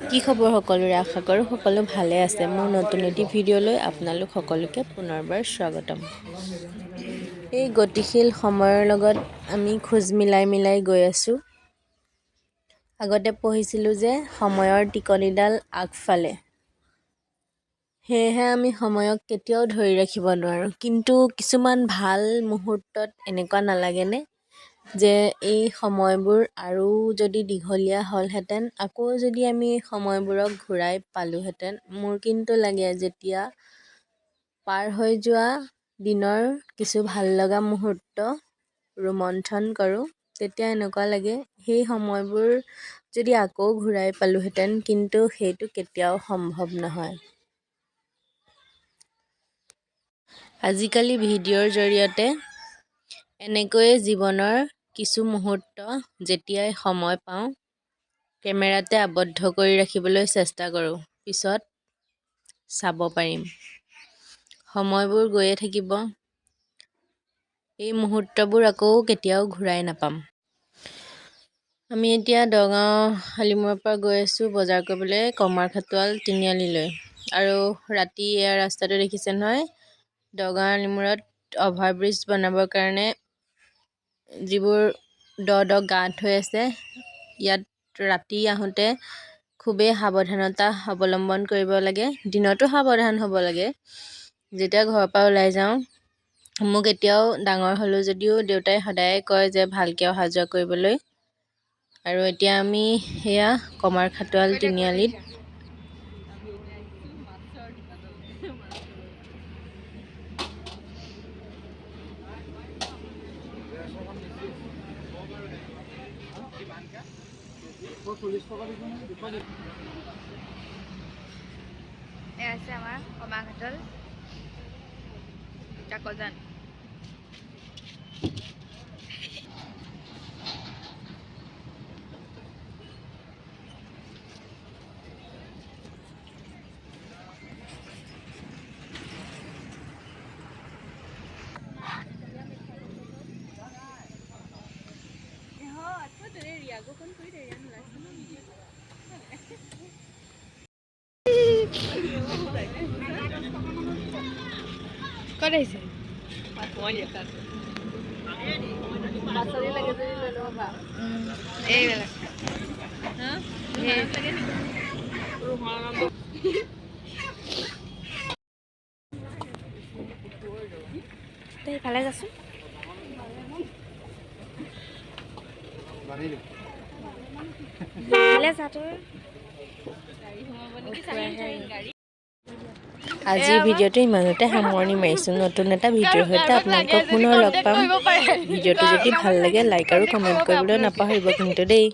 কি খবৰ সকলোৰে আশা কৰোঁ সকলো ভালে আছে মোৰ নতুন এটি ভিডিঅ'লৈ আপোনালোক সকলোকে পুনৰবাৰ স্বাগতম এই গতিশীল সময়ৰ লগত আমি খোজ মিলাই গৈ আছোঁ আগতে পঢ়িছিলোঁ যে সময়ৰ টিকনিডাল আগফালে সেয়েহে আমি সময়ক কেতিয়াও ধৰি ৰাখিব নোৱাৰোঁ কিন্তু কিছুমান ভাল মুহূৰ্তত এনেকুৱা নালাগেনে যে এই সময়বোৰ আৰু যদি দীঘলীয়া হ'লহেঁতেন আকৌ যদি আমি সময়বোৰক ঘূৰাই পালোহেঁতেন মোৰ কিন্তু লাগে যেতিয়া পাৰ হৈ যোৱা দিনৰ কিছু ভাল লগা মুহূৰ্ত ৰোমন্থন কৰোঁ তেতিয়া এনেকুৱা লাগে সেই সময়বোৰ যদি আকৌ ঘূৰাই পালোহেঁতেন কিন্তু সেইটো কেতিয়াও সম্ভৱ নহয় আজিকালি ভিডিঅ'ৰ জৰিয়তে এনেকৈয়ে জীৱনৰ কিছু মুহূৰ্ত যেতিয়াই সময় পাওঁ কেমেৰাতে আবদ্ধ কৰি ৰাখিবলৈ চেষ্টা কৰোঁ পিছত চাব পাৰিম সময়বোৰ গৈয়ে থাকিব এই মুহূৰ্তবোৰ আকৌ কেতিয়াও ঘূৰাই নাপাম আমি এতিয়া দগাঁও হালিমূৰৰ পৰা গৈ আছোঁ বজাৰ কৰিবলৈ কমাৰখাটোৱাল তিনিআলিলৈ আৰু ৰাতি এয়া ৰাস্তাটো দেখিছে নহয় দগাঁও হালিমূৰত অভাৰব্ৰিজ বনাবৰ কাৰণে যিবোৰ দ গাঁত হৈ আছে ইয়াত ৰাতি আহোঁতে খুবেই সাৱধানতা অৱলম্বন কৰিব লাগে দিনতো সাৱধান হ'ব লাগে যেতিয়া ঘৰৰ পৰা ওলাই যাওঁ মোক এতিয়াও ডাঙৰ হ'লোঁ যদিও দেউতাই সদায় কয় যে ভালকৈ অহা যোৱা কৰিবলৈ আৰু এতিয়া আমি সেয়া কমাৰখাটোৱাল তিনিআলিত আছে আমাৰ কমাৰখাটোৱাল কাকজান ক'ত আহিছে এইবিলাক তই ইফালে যাচোন আজিৰ ভিডিঅ'টো ইমানতে সামৰণি মাৰিছোঁ নতুন এটা ভিডিঅ'ৰ সৈতে আপোনালোকক পুনৰ লগ পাম ভিডিঅ'টো যদি ভাল লাগে লাইক আৰু কমেণ্ট কৰিবলৈ নাপাহৰিব কিন্তু দেই